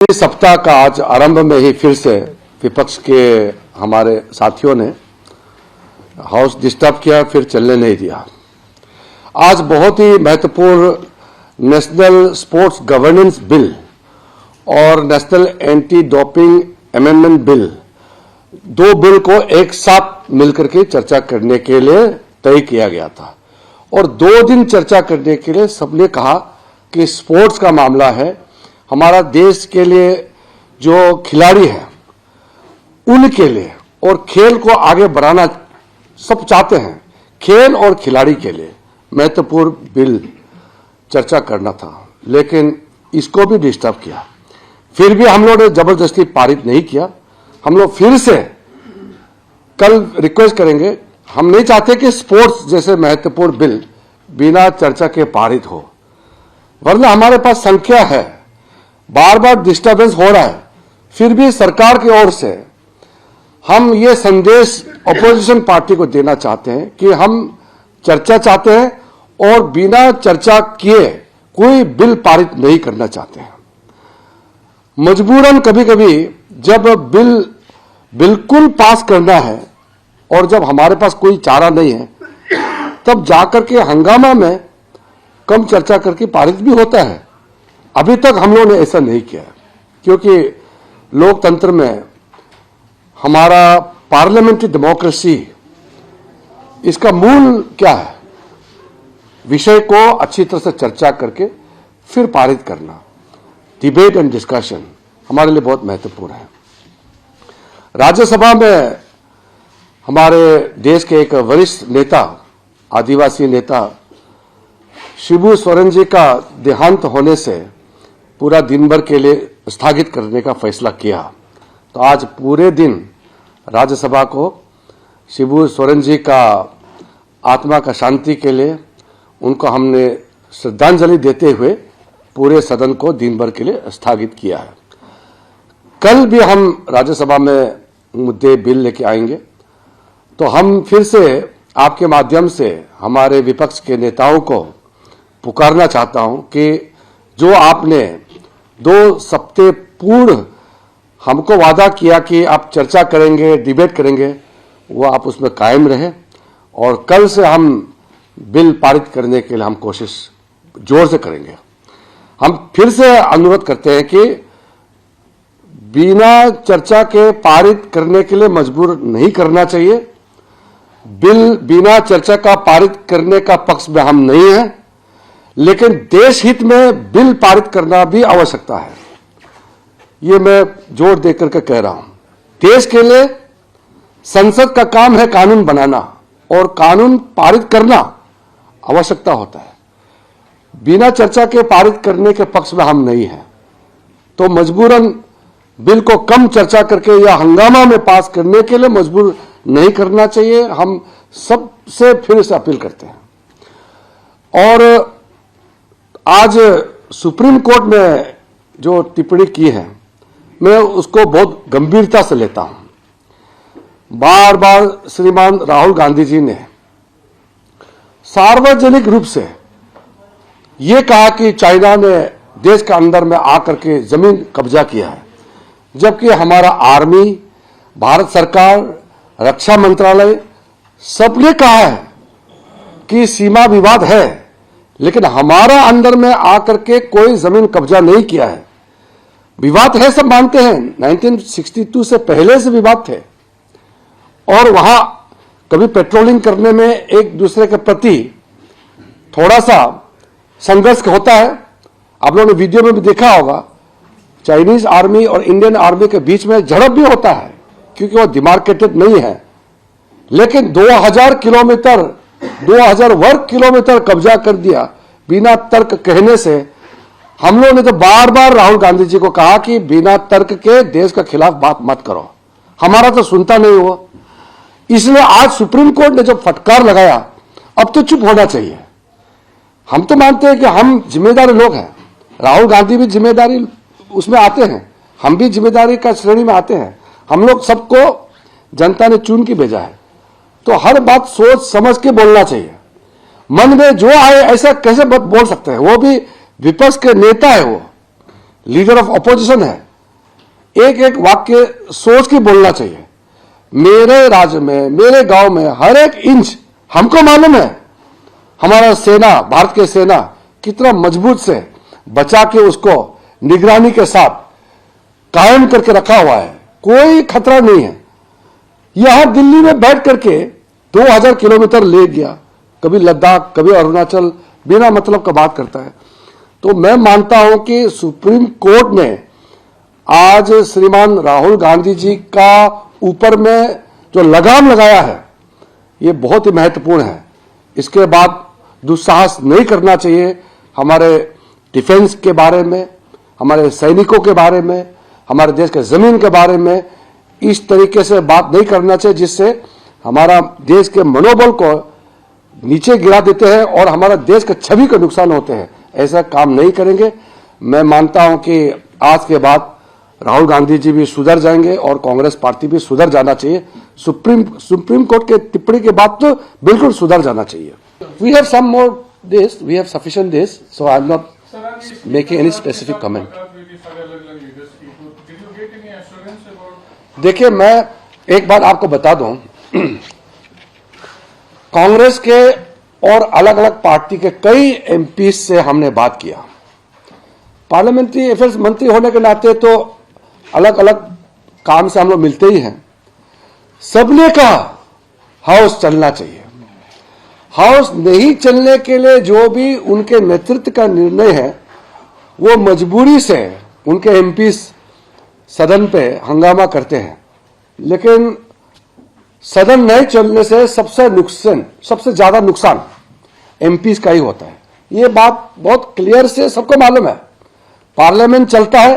इस सप्ताह का आज आरंभ में ही फिर से विपक्ष के हमारे साथियों ने हाउस डिस्टर्ब किया, फिर चलने नहीं दिया। आज बहुत ही महत्वपूर्ण नेशनल स्पोर्ट्स गवर्नेंस बिल और national anti doping amendment bill, दो बिल को एक साथ मिलकर के चर्चा करने के लिए तय किया गया था और 2 दिन चर्चा करने के लिए सबने कहा कि स्पोर्ट्स का मामला है, हमारा देश के लिए जो खिलाड़ी हैं उनके लिए और खेल को आगे बढ़ाना सब चाहते हैं। खेल और खिलाड़ी के लिए महत्वपूर्ण बिल चर्चा करना था, लेकिन इसको भी डिस्टर्ब किया। फिर भी हम लोगों ने जबरदस्ती पारित नहीं किया। हम लोग फिर से कल रिक्वेस्ट करेंगे। हम नहीं चाहते कि स्पोर्ट्स जैसे महत्वपूर्ण बिल बिना चर्चा के पारित हो, वरना हमारे पास संख्या है, बार बार डिस्टर्बेंस हो रहा है। फिर भी सरकार की ओर से हम ये संदेश अपोजिशन पार्टी को देना चाहते हैं कि हम चर्चा चाहते हैं और बिना चर्चा किए कोई बिल पारित नहीं करना चाहते हैं। मजबूरन कभी कभी जब बिल बिल्कुल पास करना है और जब हमारे पास कोई चारा नहीं है, तब जाकर के हंगामा में कम चर्चा करके पारित भी होता है। अभी तक हम लोगों ने ऐसा नहीं किया, क्योंकि लोकतंत्र में हमारा पार्लियामेंट्री डेमोक्रेसी, इसका मूल क्या है? विषय को अच्छी तरह से चर्चा करके फिर पारित करना। डिबेट एंड डिस्कशन हमारे लिए बहुत महत्वपूर्ण है। राज्यसभा में हमारे देश के एक वरिष्ठ नेता, आदिवासी नेता शिबू सोरेन जी का देहांत होने से पूरा दिन भर के लिए स्थगित करने का फैसला किया। तो आज पूरे दिन राज्यसभा को शिबू सोरेन जी का आत्मा का शांति के लिए उनको हमने श्रद्धांजलि देते हुए पूरे सदन को दिन भर के लिए स्थगित किया है। कल भी हम राज्यसभा में मुद्दे बिल लेके आएंगे। तो हम फिर से आपके माध्यम से हमारे विपक्ष के नेताओं को पुकारना चाहता हूं कि जो आपने 2 सप्ताह पूर्व हमको वादा किया कि आप चर्चा करेंगे, डिबेट करेंगे, वो आप उसमें कायम रहे और कल से हम बिल पारित करने के लिए हम कोशिश जोर से करेंगे। हम फिर से अनुरोध करते हैं कि बिना चर्चा के पारित करने के लिए मजबूर नहीं करना चाहिए। बिल बिना चर्चा का पारित करने का पक्ष में हम नहीं हैं, लेकिन देश हित में बिल पारित करना भी आवश्यकता है। ये मैं जोर देकर के कह रहा हूं। देश के लिए संसद का काम है कानून बनाना और कानून पारित करना आवश्यकता होता है। बिना चर्चा के पारित करने के पक्ष में हम नहीं हैं, तो मजबूरन बिल को कम चर्चा करके या हंगामा में पास करने के लिए मजबूर नहीं करना चाहिए। हम सबसे फिर से अपील करते हैं। और आज सुप्रीम कोर्ट में जो टिप्पणी की है, मैं उसको बहुत गंभीरता से लेता हूं। बार बार श्रीमान राहुल गांधी जी ने सार्वजनिक रूप से ये कहा कि चाइना ने देश के अंदर में आकर के जमीन कब्जा किया है, जबकि हमारा आर्मी, भारत सरकार, रक्षा मंत्रालय सबने कहा है कि सीमा विवाद है, लेकिन हमारा अंदर में आकर के कोई जमीन कब्जा नहीं किया है। विवाद है, सब मानते हैं, 1962 से पहले से विवाद थे और वहां कभी पेट्रोलिंग करने में एक दूसरे के प्रति थोड़ा सा संघर्ष होता है। आप लोगों ने वीडियो में भी देखा होगा, चाइनीज आर्मी और इंडियन आर्मी के बीच में झड़प भी होता है, क्योंकि वो डिमार्केटेड नहीं है। लेकिन 2000 किलोमीटर, 2000 वर्ग किलोमीटर कब्जा कर दिया बिना तर्क कहने से। हम लोगों ने तो बार बार राहुल गांधी जी को कहा कि बिना तर्क के देश के खिलाफ बात मत करो, हमारा तो सुनता नहीं हुआ। इसलिए आज सुप्रीम कोर्ट ने जब फटकार लगाया, अब तो चुप होना चाहिए। हम तो मानते हैं कि हम जिम्मेदारी लोग हैं, राहुल गांधी भी जिम्मेदारी उसमें आते हैं, हम भी जिम्मेदारी का श्रेणी में आते हैं। हम लोग सबको जनता ने चुन के भेजा है, तो हर बात सोच समझ के बोलना चाहिए। मन में जो आए ऐसा कैसे बोल सकते हैं? वो भी विपक्ष के नेता है, वो लीडर ऑफ अपोजिशन है, एक एक वाक्य सोच के बोलना चाहिए। मेरे राज्य में, मेरे गांव में हर एक इंच हमको मालूम है, हमारा सेना, भारत की सेना कितना मजबूत से बचा के उसको निगरानी के साथ कायम करके रखा हुआ है, कोई खतरा नहीं है। यहां दिल्ली में बैठ करके 2000 किलोमीटर ले गया, कभी लद्दाख, कभी अरुणाचल, बिना मतलब का बात करता है। तो मैं मानता हूं कि सुप्रीम कोर्ट ने आज श्रीमान राहुल गांधी जी का ऊपर में जो लगाम लगाया है, ये बहुत ही महत्वपूर्ण है। इसके बाद दुस्साहस नहीं करना चाहिए। हमारे डिफेंस के बारे में, हमारे सैनिकों के बारे में, हमारे देश के जमीन के बारे में इस तरीके से बात नहीं करना चाहिए जिससे हमारा देश के मनोबल को नीचे गिरा देते हैं और हमारा देश का छवि का नुकसान होते हैं। ऐसा काम नहीं करेंगे। मैं मानता हूं कि आज के बाद राहुल गांधी जी भी सुधर जाएंगे और कांग्रेस पार्टी भी सुधर जाना चाहिए। सुप्रीम कोर्ट के टिप्पणी के बाद तो बिल्कुल सुधर जाना चाहिए। We have some more days, we have sufficient days, so I am not making any specific comment. देखिए, मैं एक बात आपको बता दूं, कांग्रेस के और अलग अलग पार्टी के कई एमपी से हमने बात किया। पार्लियामेंट्री अफेयर्स मंत्री होने के नाते तो अलग अलग काम से हम लोग मिलते ही हैं। सबने कहा हाउस चलना चाहिए। हाउस नहीं चलने के लिए जो भी उनके नेतृत्व का निर्णय है, वो मजबूरी से उनके एमपी सदन पे हंगामा करते हैं, लेकिन सदन नहीं चलने से सबसे ज्यादा नुकसान एमपी का ही होता है। ये बात बहुत क्लियर से सबको मालूम है। पार्लियामेंट चलता है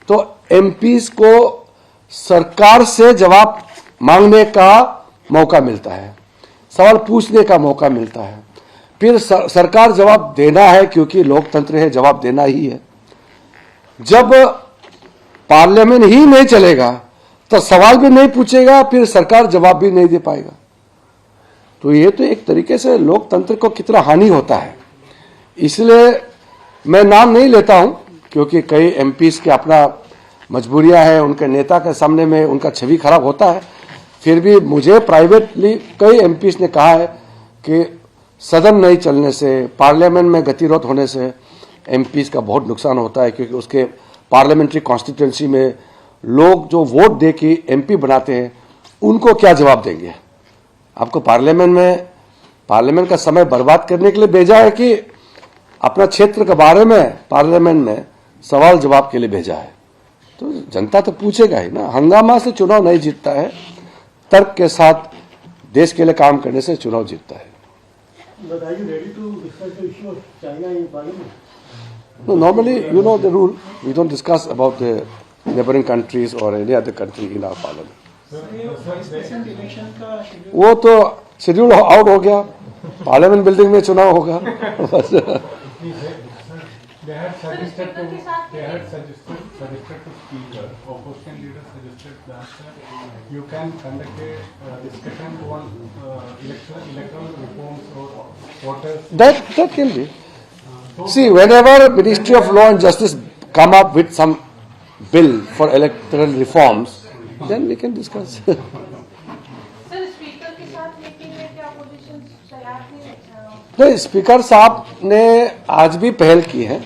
तो एमपीज को सरकार से जवाब मांगने का मौका मिलता है, सवाल पूछने का मौका मिलता है। फिर सरकार जवाब देना है, क्योंकि लोकतंत्र है, जवाब देना ही है। जब पार्लियामेंट ही नहीं चलेगा तो सवाल भी नहीं पूछेगा, फिर सरकार जवाब भी नहीं दे पाएगा। तो ये तो एक तरीके से लोकतंत्र को कितना हानि होता है। इसलिए मैं नाम नहीं लेता हूं, क्योंकि कई एमपीज के अपना मजबूरियां हैं, उनके नेता के सामने में उनका छवि खराब होता है। फिर भी मुझे प्राइवेटली कई एमपीज ने कहा है कि सदन नहीं चलने से, पार्लियामेंट में गतिरोध होने से एमपीज का बहुत नुकसान होता है, क्योंकि उसके पार्लियामेंट्री कॉन्स्टिट्यूंसी में लोग जो वोट दे के एमपी बनाते हैं, उनको क्या जवाब देंगे? आपको पार्लियामेंट का समय बर्बाद करने के लिए भेजा है कि अपना क्षेत्र के बारे में पार्लियामेंट में सवाल जवाब के लिए भेजा है? तो जनता तो पूछेगा ही ना। हंगामा से चुनाव नहीं जीतता है, तर्क के साथ देश के लिए काम करने से चुनाव जीतता है। No, normally, you know the rule. We don't discuss about the neighboring countries or any other country in our parliament. वो तो शेड्यूल आउट हो गया, पार्लियामेंट बिल्डिंग में चुनाव होगा। They had suggested to speaker, opposition leader suggested that you can conduct a discussion on electoral reforms or voters. That can be. See, whenever Ministry of Law and Justice come up with some bill for electoral reforms, then we can discuss. Sir, speaker के साथ meeting में क्या opposition तैयार थी? नहीं, speaker साहब ने आज भी पहल की है।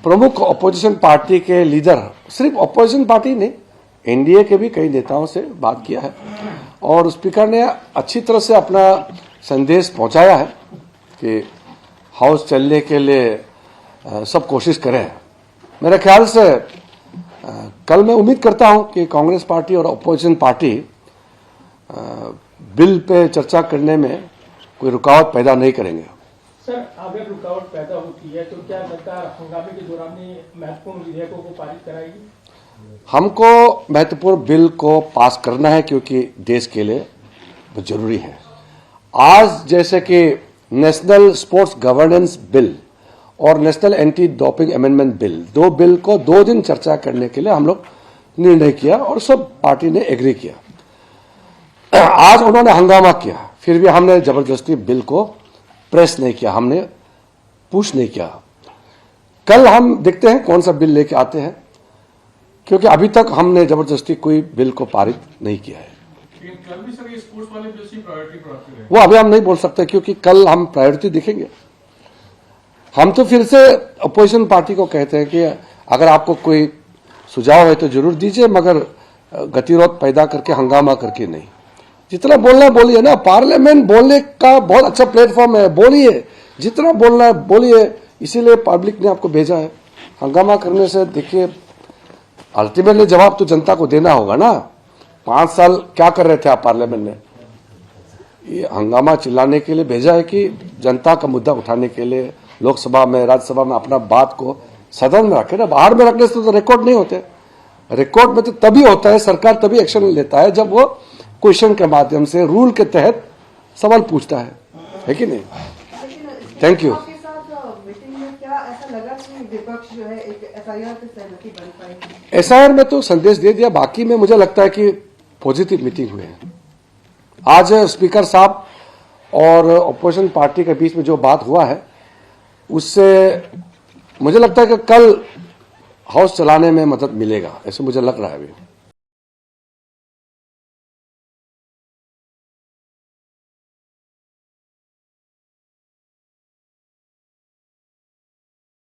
प्रमुख अपोजिशन पार्टी के लीडर, सिर्फ अपोजिशन पार्टी ने, एनडीए के भी कई नेताओं से बात किया है और स्पीकर ने अच्छी तरह से अपना संदेश पहुंचाया है कि हाउस चलने के लिए सब कोशिश करें। मेरे ख्याल से कल मैं उम्मीद करता हूं कि कांग्रेस पार्टी और अपोजिशन पार्टी बिल पे चर्चा करने में कोई रुकावट पैदा नहीं करेंगे। सर, अगर रुकावट पैदा होती है तो क्या सरकार हंगामे के दौरान महत्वपूर्ण विधेयकों को पारित कराएगी? हमको महत्वपूर्ण बिल को पास करना है, क्योंकि देश के लिए वो जरूरी है। आज जैसे कि नेशनल स्पोर्ट्स गवर्नेंस बिल और national anti doping amendment bill, दो बिल को 2 दिन चर्चा करने के लिए हम लोग निर्णय किया और सब पार्टी ने एग्री किया। आज उन्होंने हंगामा किया, फिर भी हमने जबरदस्ती बिल को प्रेस नहीं किया, हमने पुश नहीं किया। कल हम देखते हैं कौन सा बिल लेके आते हैं, क्योंकि अभी तक हमने जबरदस्ती कोई बिल को पारित नहीं किया है। लेकिन कल भी सर ये स्पोर्ट्स वाले बिल की प्रायोरिटी रहे। वो अभी हम नहीं बोल सकते, क्योंकि कल हम प्रायोरिटी दिखेंगे। हम तो फिर से अपोजिशन पार्टी को कहते हैं कि अगर आपको कोई सुझाव है तो जरूर दीजिए, मगर गतिरोध पैदा करके, हंगामा करके नहीं। जितना बोलना है बोलिए ना, पार्लियामेंट बोलने का बहुत अच्छा प्लेटफॉर्म है, बोलिए जितना बोलना है बोलिए, इसीलिए पब्लिक ने आपको भेजा है। हंगामा करने से देखिए, अल्टीमेटली जवाब तो जनता को देना होगा ना। 5 साल क्या कर रहे थे आप पार्लियामेंट में? ये हंगामा चिल्लाने के लिए भेजा है कि जनता का मुद्दा उठाने के लिए लोकसभा में, राज्यसभा में अपना बात को सदन में रखे ना। बाहर में रखने से तो रिकॉर्ड नहीं होते। रिकॉर्ड में तो तभी होता है, सरकार तभी एक्शन लेता है जब वो क्वेश्चन के माध्यम से, रूल के तहत सवाल पूछता है कि नहीं? Thank you. मीटिंग में क्या ऐसा लगा कि विपक्ष जो है एक एफआईआर पे सहमति बन पाएगी? एसआईआर में तो संदेश दे दिया, बाकी में मुझे लगता है कि पॉजिटिव मीटिंग हुई है। आज स्पीकर साहब और अपोजिशन पार्टी के बीच में जो बात हुआ है, उससे मुझे लगता है कि कल हाउस चलाने में मदद मिलेगा, ऐसे मुझे लग रहा है अभी।